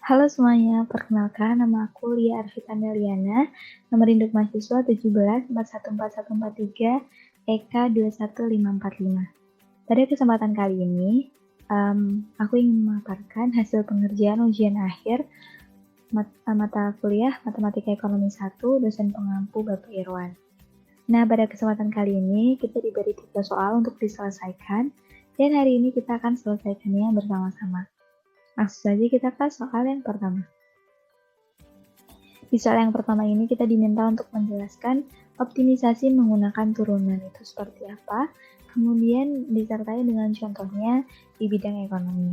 Halo semuanya, perkenalkan nama aku Lia Arvita Meliana, nomor induk mahasiswa 17414143 EK 21545. Pada kesempatan kali ini, aku ingin memaparkan hasil pengerjaan ujian akhir mata kuliah Matematika Ekonomi 1 dosen pengampu Bapak Irwan. Nah, pada kesempatan kali ini kita diberi 3 soal untuk diselesaikan, dan hari ini kita akan selesaikannya bersama-sama. Langsung saja kita ke soal yang pertama. Di soal yang pertama ini kita diminta untuk menjelaskan optimisasi menggunakan turunan itu seperti apa, kemudian disertai dengan contohnya di bidang ekonomi.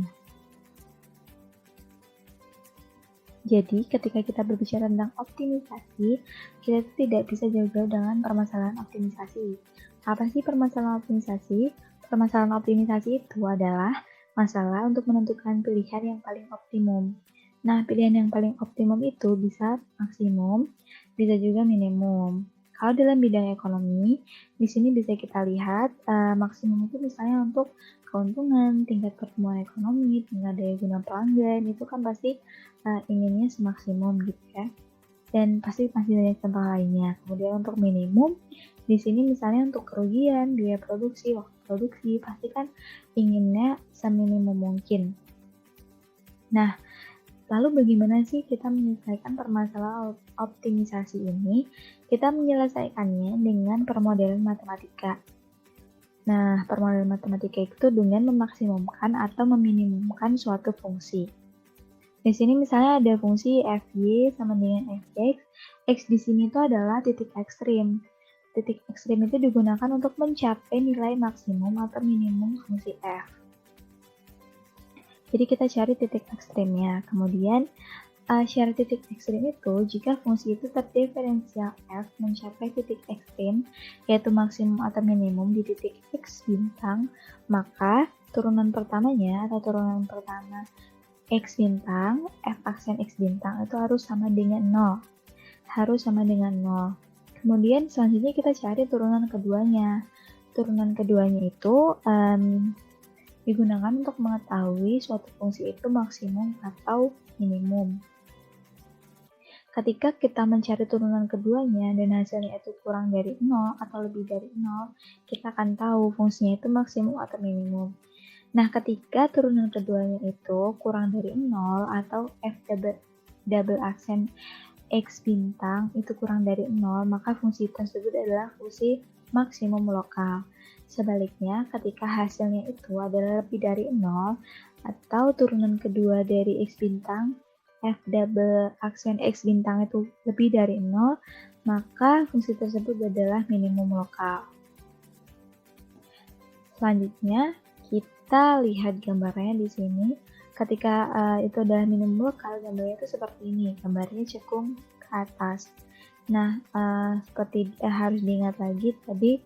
Jadi, ketika kita berbicara tentang optimisasi, kita tidak bisa jauh-jauh dengan permasalahan optimisasi. Apa sih permasalahan optimisasi? Permasalahan optimisasi itu adalah masalah untuk menentukan pilihan yang paling optimum. Nah, pilihan yang paling optimum itu bisa maksimum, bisa juga minimum. Kalau dalam bidang ekonomi, di sini bisa kita lihat maksimum itu misalnya untuk keuntungan, tingkat pertumbuhan ekonomi, tingkat daya guna pelanggan, itu kan pasti inginnya semaksimum gitu ya. Dan pasti masih banyak contoh lainnya. Kemudian untuk minimum, di sini misalnya untuk kerugian, biaya produksi, waktu produksi, pasti kan inginnya seminimum mungkin. Nah, lalu bagaimana sih kita menyelesaikan permasalahan optimisasi ini? Kita menyelesaikannya dengan permodalan matematika. Nah, permodalan matematika itu dengan memaksimumkan atau meminimumkan suatu fungsi. Di sini misalnya ada fungsi fy sama dengan fx. X di sini itu adalah titik ekstrim. Titik ekstrim itu digunakan untuk mencapai nilai maksimum atau minimum fungsi f. Jadi kita cari titik ekstrimnya. Kemudian syarat titik ekstrim itu jika fungsi itu terdiferensial f mencapai titik ekstrim yaitu maksimum atau minimum di titik x bintang, maka turunan pertamanya atau turunan pertama x bintang, f aksen x bintang itu harus sama dengan 0. Harus sama dengan 0. Kemudian selanjutnya kita cari turunan keduanya. Turunan keduanya itu digunakan untuk mengetahui suatu fungsi itu maksimum atau minimum. Ketika kita mencari turunan keduanya dan hasilnya itu kurang dari 0 atau lebih dari 0, kita akan tahu fungsinya itu maksimum atau minimum. Nah, ketika turunan keduanya itu kurang dari 0 atau f double aksen x bintang itu kurang dari 0, maka fungsi tersebut adalah fungsi maksimum lokal. Sebaliknya, ketika hasilnya itu adalah lebih dari 0 atau turunan kedua dari x bintang, f double aksen x bintang itu lebih dari 0, maka fungsi tersebut adalah minimum lokal. Selanjutnya, kita lihat gambarnya di sini. Ketika itu adalah minimum lokal, gambarnya itu seperti ini. Gambarnya cekung ke atas. Nah, seperti harus diingat lagi tadi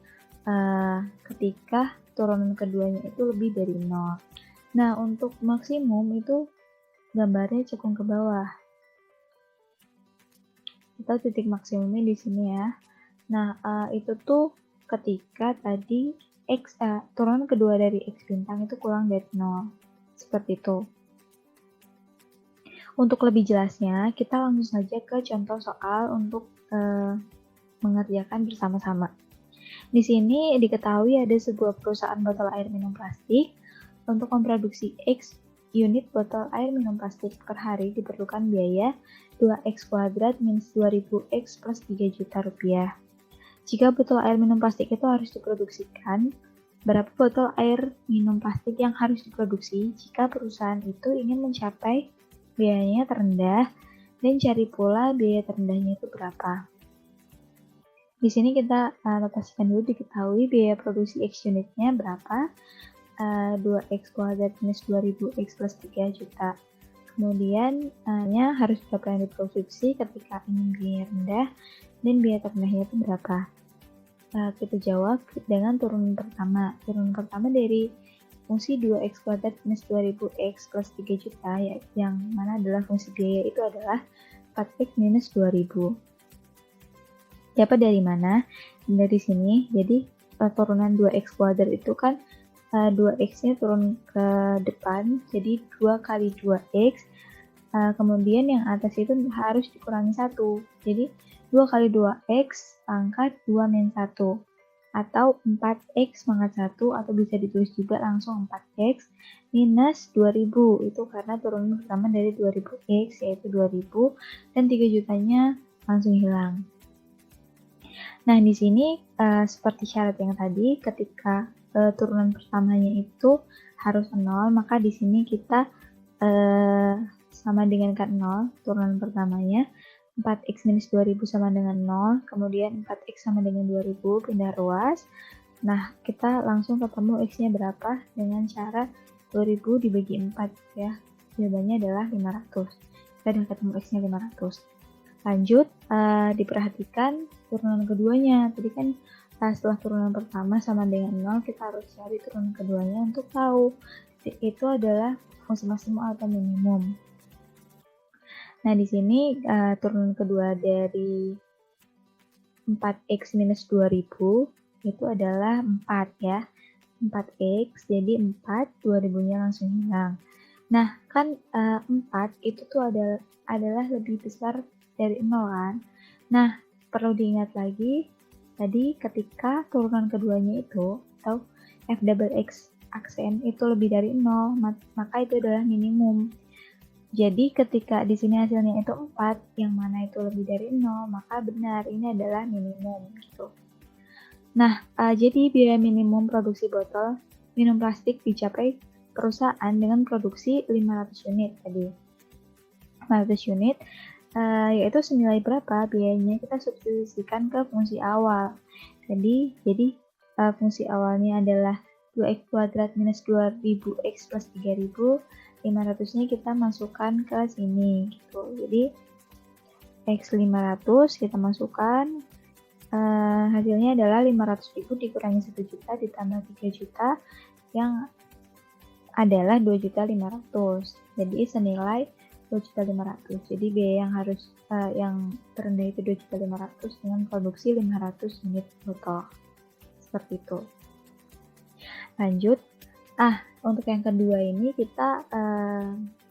ketika turunan keduanya itu lebih dari 0. Nah, untuk maksimum itu gambarnya cekung ke bawah. Kita titik maksimumnya di sini ya. Nah, itu tuh ketika tadi turunan kedua dari x bintang itu kurang dari 0. Seperti itu. Untuk lebih jelasnya, kita langsung saja ke contoh soal untuk mengerjakan bersama-sama. Di sini diketahui ada sebuah perusahaan botol air minum plastik. Untuk memproduksi X unit botol air minum plastik per hari diperlukan biaya 2x kuadrat minus 2000x plus 3 juta rupiah. Jika botol air minum plastik itu harus diproduksikan, berapa botol air minum plastik yang harus diproduksi jika perusahaan itu ingin mencapai biayanya terendah, dan cari pula biaya terendahnya itu berapa. Di sini kita notasikan dulu, diketahui biaya produksi X unitnya berapa, 2x kuadrat minus 2000x plus 3 juta. Kemudian harus berapa yang diproduksi ketika ingin biaya rendah, dan biaya terendahnya itu berapa. Kita jawab dengan turunan pertama. Turunan pertama dari fungsi 2x kuadrat minus 2000x plus 3 juta, yang mana adalah fungsi biaya itu adalah 4x minus 2000. Dapat dari mana? Dari sini. Jadi turunan 2x kuadrat itu kan 2x-nya turun ke depan, jadi 2 kali 2x Kemudian yang atas itu harus dikurangi 1. Jadi 2 kali 2x pangkat 2 min 1. Atau 4x pangkat 1, atau bisa ditulis juga langsung 4x minus 2000. Itu karena turunan pertama dari 2000x yaitu 2000, dan 3 jutanya langsung hilang. Nah, di sini seperti syarat yang tadi, ketika turunan pertamanya itu harus 0, maka di sini kita sama dengan kan 0, turunan pertamanya 4x minus 2000 sama dengan 0, kemudian 4x sama dengan 2000, pindah ruas. Nah, kita langsung ketemu x-nya berapa dengan cara 2000 dibagi 4 ya. Jawabannya adalah 500. Kita udah ketemu x-nya 500. Lanjut, diperhatikan turunan keduanya. Tadi kan setelah turunan pertama sama dengan 0, kita harus cari turunan keduanya untuk tahu itu adalah fungsi maksimum atau minimum. Nah, di sini turunan kedua dari 4x minus 2000 itu adalah 4 ya. 4x, jadi 4, 2000-nya langsung hilang. Nah, kan 4 itu tuh adalah lebih besar dari 0 kan. Nah, perlu diingat lagi, tadi ketika turunan keduanya itu, atau f double x aksen itu lebih dari 0, maka itu adalah minimum. Jadi ketika di sini hasilnya itu 4, yang mana itu lebih dari 0, maka benar ini adalah minimum gitu. Nah, jadi biaya minimum produksi botol minum plastik dicapai perusahaan dengan produksi 500 unit tadi. 500 unit yaitu senilai berapa biayanya kita substitusikan ke fungsi awal. Jadi fungsi awalnya adalah 2x kuadrat minus 2000x plus 3000, 500-nya kita masukkan ke sini gitu. Jadi x 500 kita masukkan, hasilnya adalah 500.000 dikurangi 1 juta ditambah 3 juta yang adalah 2.500.000. Jadi senilai 2.500.000. Jadi biaya yang harus yang terendah itu 2.500.000 dengan produksi 500 unit botol. Seperti itu. Lanjut. Untuk yang kedua ini kita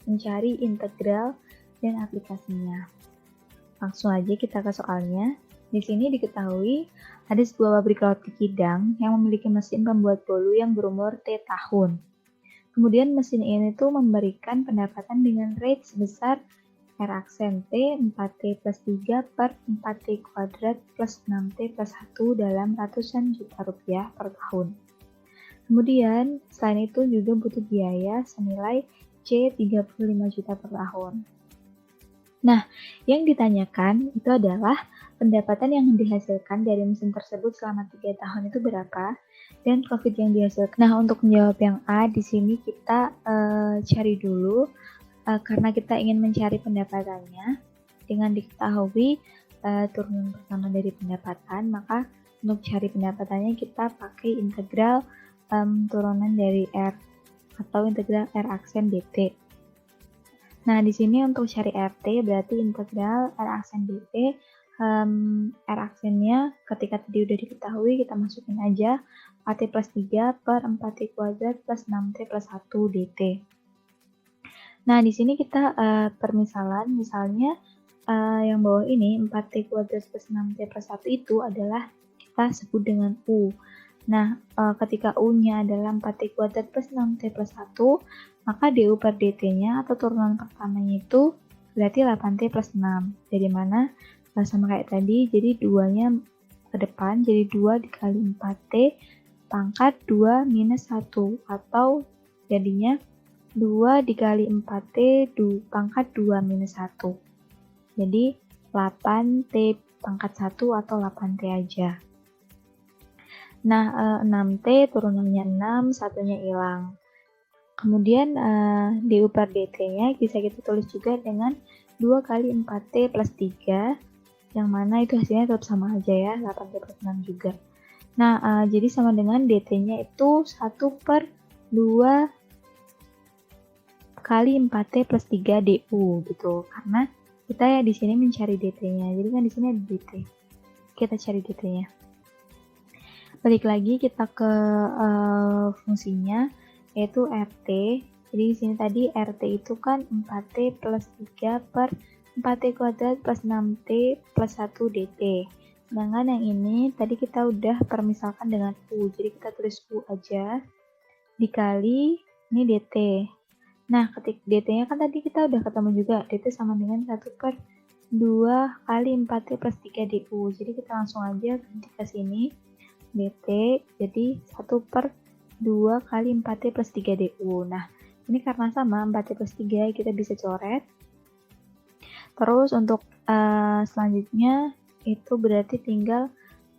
mencari integral dan aplikasinya. Langsung aja kita ke soalnya. Di sini diketahui ada sebuah pabrik roti Kidang yang memiliki mesin pembuat bolu yang berumur T tahun. Kemudian mesin ini tuh memberikan pendapatan dengan rate sebesar R aksen T 4T plus 3 per 4T kuadrat plus 6T plus 1 dalam ratusan juta rupiah per tahun. Kemudian selain itu juga butuh biaya senilai C 35 juta per tahun. Nah, yang ditanyakan itu adalah pendapatan yang dihasilkan dari mesin tersebut selama 3 tahun itu berapa, dan profit yang dihasilkan. Nah, untuk menjawab yang A, di sini kita cari dulu, karena kita ingin mencari pendapatannya. Dengan diketahui turunan pertama dari pendapatan, maka untuk cari pendapatannya kita pakai integral turunan dari R, atau integral R aksen dt. Nah, di sini untuk cari RT berarti integral R aksen dt, R aksennya ketika tadi udah diketahui kita masukin aja 4T plus 3 per 4T kuadrat plus 6T plus 1 dt. Nah, di sini kita permisalan, misalnya yang bawah ini 4T kuadrat plus 6T plus 1 itu adalah kita sebut dengan U. Nah, ketika U-nya adalah 4T kuadrat plus 6T plus 1, maka DU per DT-nya atau turunan pertamanya itu berarti 8T plus 6. Jadi mana? Sama kayak tadi, jadi 2-nya ke depan, jadi 2 dikali 4T pangkat 2 minus 1, atau jadinya 2 dikali 4T pangkat 2 minus 1. Jadi 8T pangkat 1 atau 8T aja. Nah, 6T turunannya 6, satunya hilang. Kemudian DU per DT-nya bisa kita tulis juga dengan 2 kali 4T plus 3, yang mana itu hasilnya tetap sama aja ya, 8T plus 6 juga. Nah, jadi sama dengan DT-nya itu 1 per 2 kali 4T plus 3 DU gitu. Karena kita ya di sini mencari DT-nya. Jadi kan di sini ada DT. Kita cari DT-nya. Balik lagi kita ke fungsinya, yaitu RT. Jadi di sini tadi RT itu kan 4T plus 3 per 4T kuadrat plus 6T plus 1 DT. Sedangkan yang ini tadi kita udah permisalkan dengan U. Jadi kita tulis U aja dikali ini DT. Nah, ketik DT-nya kan tadi kita udah ketemu juga. DT sama dengan 1 per 2 kali 4T plus 3 DU. Jadi kita langsung aja ganti ke sini. DT jadi 1 per 2 kali 4T plus 3 DU. Nah, ini karena sama 4T plus 3 kita bisa coret. Terus untuk selanjutnya itu berarti tinggal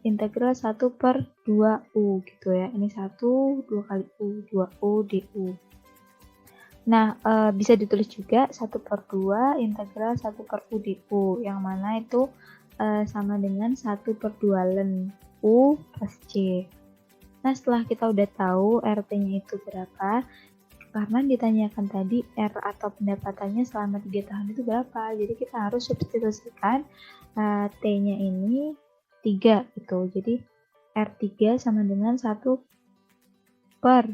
integral 1 per 2U gitu ya. Ini 1, 2 kali U, 2U DU. Nah, bisa ditulis juga 1 per 2 integral 1 per U DU, yang mana itu sama dengan 1 per 2 ln U plus C. Nah, setelah kita udah tahu RT-nya itu berapa, karena ditanyakan tadi R atau pendapatannya selama 3 tahun itu berapa, jadi kita harus substitusikan T-nya ini 3 gitu. Jadi R3 sama dengan 1 per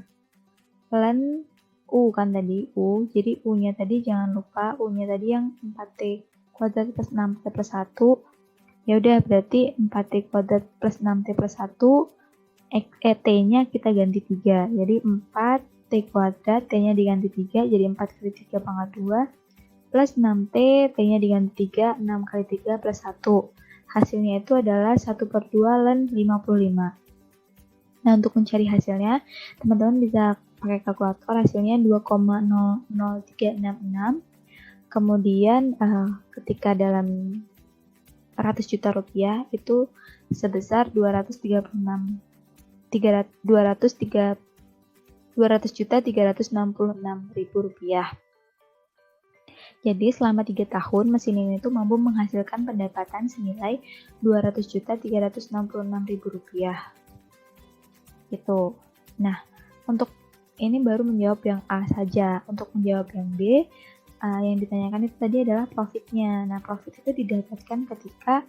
ln U kan tadi U, jadi U-nya tadi jangan lupa U-nya tadi yang 4T kuadrat plus 6T plus 1. Ya udah berarti 4T kuadrat plus 6T plus 1 T-nya kita ganti 3. Jadi 4T kuadrat T-nya diganti 3 jadi 4 kali 3 pangkat 2 plus 6T T-nya diganti 3 6 kali 3 plus 1. Hasilnya itu adalah 1 per 2 ln 55. Nah, untuk mencari hasilnya teman-teman bisa pakai kalkulator, hasilnya 2,00366. Kemudian ketika dalam 100 juta rupiah itu sebesar 200.366.000 rupiah. Jadi selama 3 tahun mesin ini tuh mampu menghasilkan pendapatan senilai 200.366.000 rupiah. Gitu. Nah, untuk ini baru menjawab yang A saja. Untuk menjawab yang B, yang ditanyakan itu tadi adalah profitnya. Nah, profit itu didapatkan ketika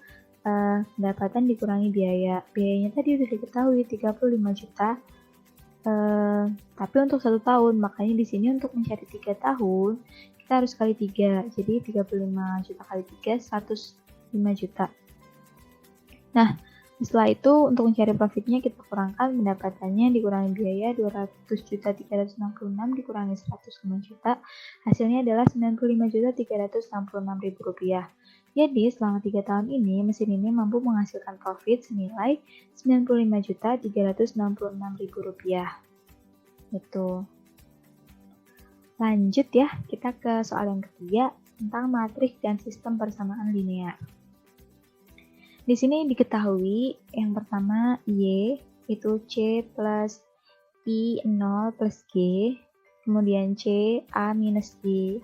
pendapatan dikurangi biaya. Biayanya tadi sudah diketahui 35 juta. Tapi untuk 1 tahun, makanya di sini untuk mencari 3 tahun, kita harus kali 3. Jadi 35 juta kali 3, 105 juta. Nah, setelah itu untuk mencari profitnya kita kurangkan pendapatannya dikurangi biaya 200.366 dikurangi 105 juta, hasilnya adalah 95.366.000 rupiah. Jadi selama 3 tahun ini mesin ini mampu menghasilkan profit senilai 95.366.000 rupiah. Itu. Lanjut ya, kita ke soal yang ketiga tentang matriks dan sistem persamaan linear. Di sini diketahui yang pertama Y itu C plus I0 plus G, kemudian C A minus G,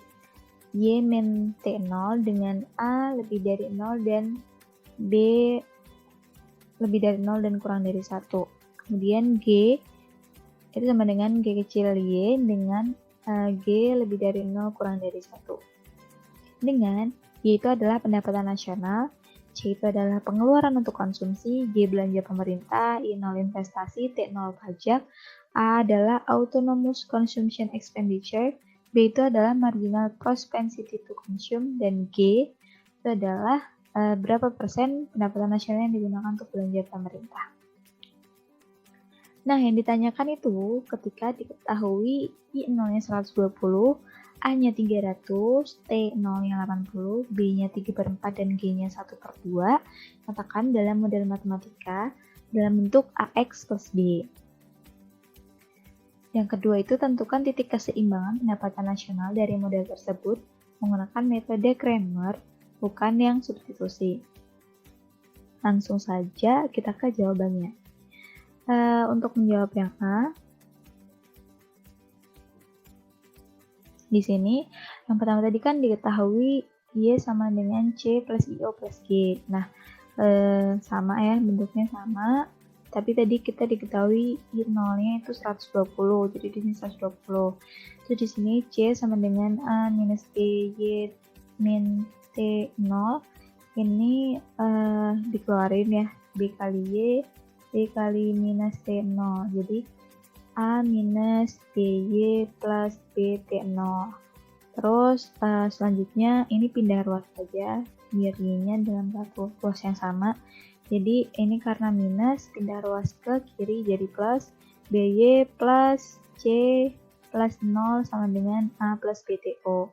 Y min T0 dengan A lebih dari 0 dan B lebih dari 0 dan kurang dari 1. Kemudian G itu sama dengan G kecil Y dengan G lebih dari 0 kurang dari 1. Dengan Y itu adalah pendapatan nasional, C itu adalah pengeluaran untuk konsumsi, G belanja pemerintah, I0 investasi, T0 pajak, A adalah autonomous consumption expenditure, B itu adalah marginal propensity to consume, dan G itu adalah berapa persen pendapatan nasional yang digunakan untuk belanja pemerintah. Nah, yang ditanyakan itu ketika diketahui I0-nya 120, A-nya 300, T0-nya 80, B-nya 3/4 dan G-nya 1/2, katakan dalam model matematika dalam bentuk AX plus B. Yang kedua itu tentukan titik keseimbangan pendapatan nasional dari model tersebut menggunakan metode Cramer, bukan yang substitusi. Langsung saja kita ke jawabannya. Untuk menjawab yang A, di sini, yang pertama tadi kan diketahui Y sama dengan C plus IO plus G. Nah, sama ya, bentuknya sama. Tapi tadi kita diketahui I0-nya itu 120, jadi di sini 120. Terus di sini C sama dengan A minus G, Y min T0. Ini dikeluarin ya, B kali Y, D kali minus T0. Jadi A minus BY plus BT0. Terus selanjutnya ini pindah ruas saja, biar Y-nya dalam satu ruas yang sama. Jadi ini karena minus, pindah ruas ke kiri jadi plus, BY plus C plus 0 sama dengan A plus BTO.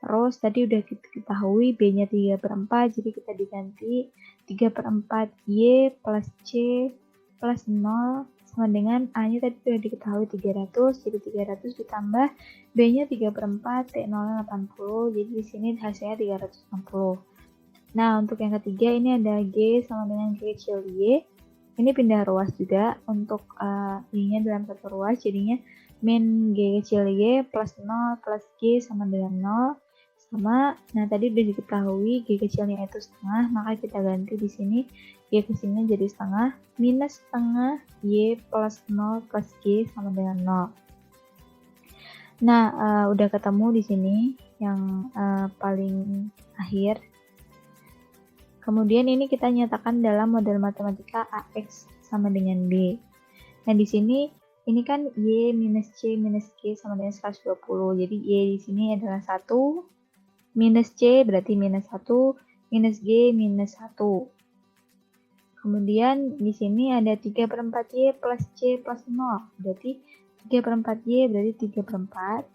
Terus tadi udah kita ketahui B-nya 3/4, jadi kita diganti 3/4 Y plus C plus 0 sama dengan A-nya tadi sudah diketahui 300, jadi 300 ditambah B-nya 3/4, T0-nya 80, jadi di sini hasilnya 360. Nah, untuk yang ketiga ini ada G sama dengan G kecil Y. Ini pindah ruas juga untuk Y-nya dalam satu ruas, jadinya min G kecil Y plus 0 plus G sama dengan 0. Sama, nah tadi udah diketahui G kecilnya itu setengah, maka kita ganti di sini G kecilnya jadi setengah, minus setengah Y plus 0 plus G sama dengan 0. Nah, udah ketemu di sini yang paling akhir. Kemudian ini kita nyatakan dalam model matematika AX sama dengan B. Nah, di sini ini kan Y minus C minus G sama dengan 120. Jadi Y di sini adalah 1, minus C berarti minus 1, minus G minus 1. Kemudian di sini ada 3/4 Y plus C plus 0. Berarti 3/4 Y berarti 3/4.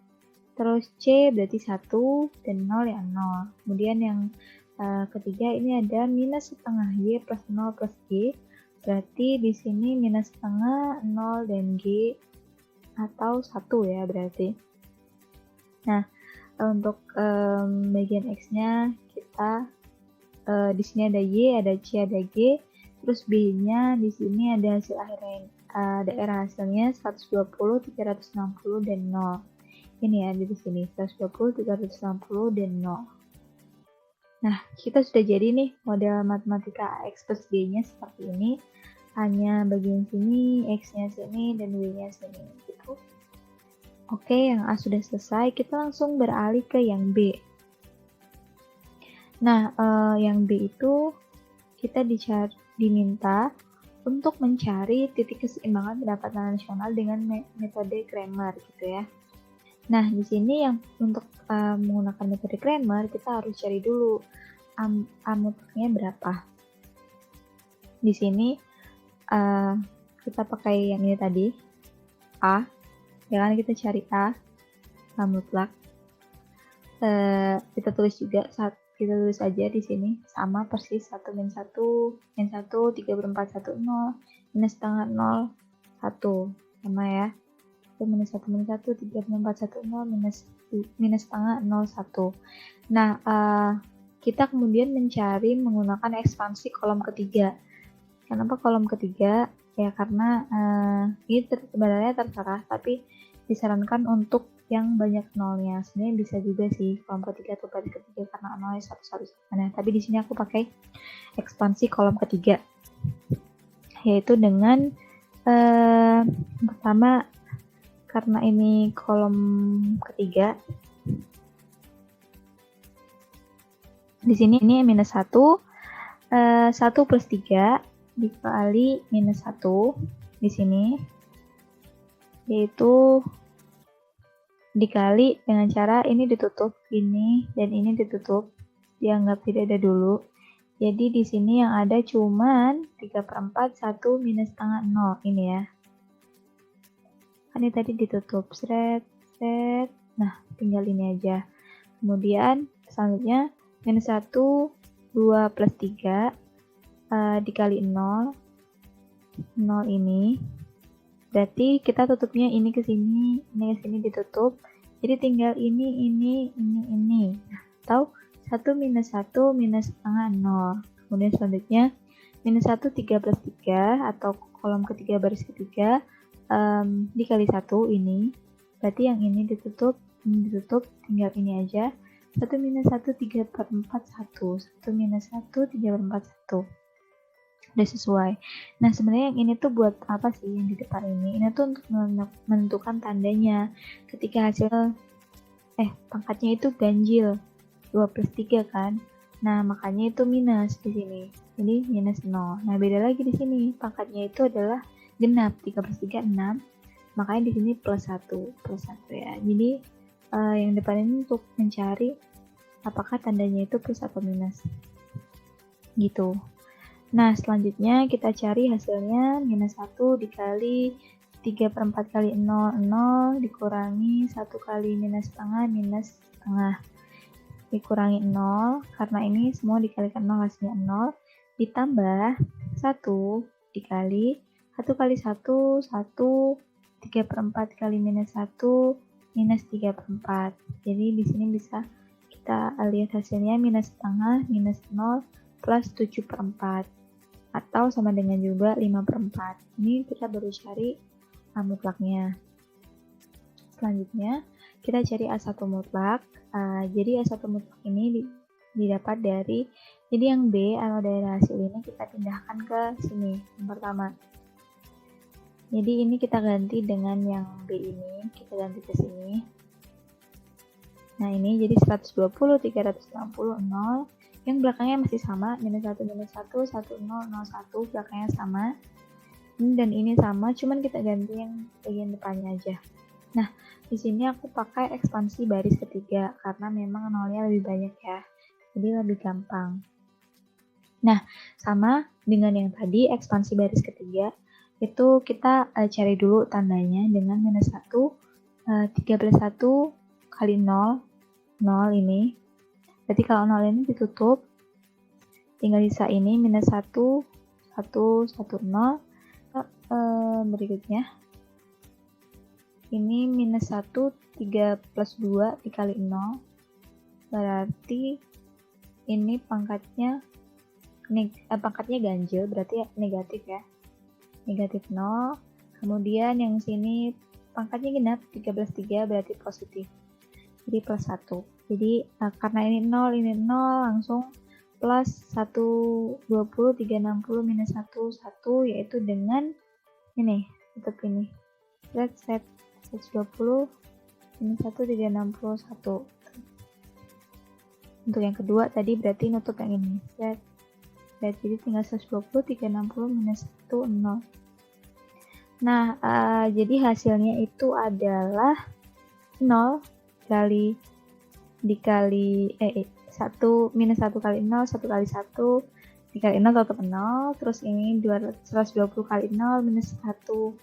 Terus C berarti 1 dan 0 yang 0. Kemudian yang ketiga ini ada minus setengah Y plus 0 plus G. Berarti di sini minus setengah 0 dan G atau 1 ya berarti. Nah, untuk bagian X-nya kita di sini ada Y, ada C, ada G. Terus B-nya di sini ada hasil akhirnya daerah hasilnya 120, 360 dan 0. Ini ya di sini 120, 360 dan 0. Nah, kita sudah jadi nih model matematika AX plus B-nya seperti ini. A-nya bagian sini, X-nya sini, dan Y-nya sini. Gitu. Oke, yang A sudah selesai. Kita langsung beralih ke yang B. Nah, yang B itu kita diminta untuk mencari titik keseimbangan pendapatan nasional dengan metode Cramer gitu ya. Nah, di sini yang untuk menggunakan metode Cramer, kita harus cari dulu mutlaknya berapa. Di sini kita pakai yang ini tadi, A. Ya kan, kita cari A mutlak. Kita tulis juga, kita tulis aja di sini, sama persis 1 min 1, min 1, 3/4, 1, 0, minus setengah 0, 1. Sama ya. Minus 1 minus 1, 3/4, 1, 0, minus setengah 0, 1. Nah, kita kemudian mencari menggunakan ekspansi kolom ketiga. Kenapa kolom ketiga? Ya karena ini sebenarnya terserah, tapi disarankan untuk yang banyak nolnya. Sebenarnya bisa juga sih kolom ketiga atau baris ketiga karena nolnya satu-satu. Nah, tapi di sini aku pakai ekspansi kolom ketiga, yaitu dengan pertama, karena ini kolom ketiga, di sini ini minus 1, 1 plus 3 dikali minus 1 di sini, yaitu dikali dengan cara ini ditutup, ini dan ini ditutup, dianggap tidak ada dulu. Jadi di sini yang ada cuman 3/4, 1 minus setengah 0 ini ya. Kan ini tadi ditutup, seret. Nah, tinggal ini aja. Kemudian selanjutnya minus 1, 2 plus 3 dikali 0 ini. Berarti kita tutupnya ini ke sini, ini ke sini ditutup. Jadi tinggal ini. Nah, atau 1 minus 1 minus setengah 0. Kemudian selanjutnya minus 1, 3 plus 3 atau kolom ketiga baris ketiga dikali 1 ini. Berarti yang ini ditutup, tinggal ini aja. 1 minus 1, 3/4, 1. 1 minus 1, 3/4, 1. Udah sesuai. Nah, sebenarnya yang ini tuh buat apa sih yang di depan ini? Ini tuh untuk menentukan tandanya. Ketika hasil pangkatnya itu ganjil 2 plus 3 kan. Nah, makanya itu minus di sini. Jadi minus 0. Nah, beda lagi di sini. Pangkatnya itu adalah genap, 3 plus 3, 6. makanya di sini plus 1 ya. Jadi yang depan ini untuk mencari apakah tandanya itu plus atau minus gitu. Nah, selanjutnya kita cari hasilnya minus 1 dikali 3/4 kali 0, 0 dikurangi 1 kali minus setengah dikurangi 0, karena ini semua dikalikan 0 hasilnya 0, ditambah 1 dikali 1 kali 1, 1, 3/4 kali minus 1, minus 3/4. Jadi di sini bisa kita lihat hasilnya minus setengah, minus 0, plus 7/4. Atau sama dengan juga 5/4. Ini kita baru cari mutlaknya. Selanjutnya, kita cari A1 mutlak. Jadi A1 mutlak ini didapat dari, jadi yang B atau dari hasil ini kita pindahkan ke sini, yang pertama. Jadi ini kita ganti dengan yang B ini, kita ganti ke sini. Nah ini jadi 120, 360, 0. Yang belakangnya masih sama, minus 1, 10, 1, belakangnya sama. Ini dan ini sama, cuman kita ganti yang bagian depannya aja. Nah, di sini aku pakai ekspansi baris ketiga, karena memang nolnya lebih banyak ya, jadi lebih gampang. Nah, sama dengan yang tadi, ekspansi baris ketiga, itu kita cari dulu tandanya dengan minus 1, 31 kali 0, 0 ini. Berarti kalau 0 ini ditutup, tinggal sisa ini minus 1, 1, 1, 0. Berikutnya, ini minus 1, 3 plus 2 dikali 0. Berarti ini pangkatnya ganjil, berarti negatif ya. Negatif 0. Kemudian yang sini pangkatnya genap, 13, 3 berarti positif. Jadi plus 1. Jadi karena ini 0, langsung plus 120, 360 minus 1, 1, yaitu dengan ini, tutup ini. Set 120 minus 1, 361. Untuk yang kedua tadi berarti nutup yang ini. Set. Jadi tinggal 120, 360 minus 1, 0. Nah, jadi hasilnya itu adalah 0 dikali 1 minus 1 kali 0, 1 kali 1 dikali 0 tetap 0, terus ini 120 kali 0 minus 1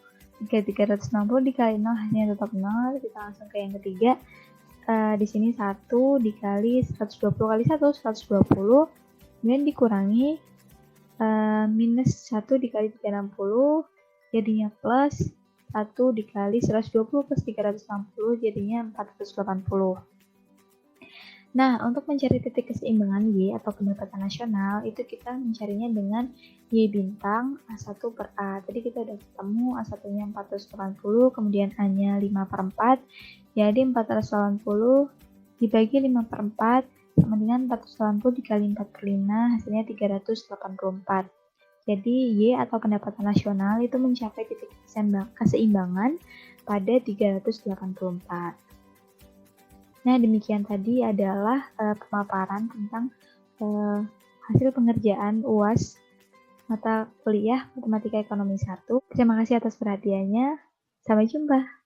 360 dikali 0 hasilnya tetap 0. Kita langsung ke yang ketiga. Di sini 1 dikali 120 kali 1, 120, kemudian dikurangi minus 1 dikali 360 jadinya plus 1 dikali 120 plus 360 jadinya 480. Nah, untuk mencari titik keseimbangan Y atau pendapatan nasional, itu kita mencarinya dengan Y bintang A1 per A. Tadi kita udah ketemu A1-nya 480, kemudian A-nya 5/4. Jadi 480 dibagi 5/4 sama dengan 480 dikali 4/5, hasilnya 384. Jadi Y atau pendapatan nasional itu mencapai titik keseimbangan pada 384. Nah, demikian tadi adalah pemaparan tentang hasil pengerjaan UAS mata kuliah Matematika Ekonomi 1. Terima kasih atas perhatiannya. Sampai jumpa.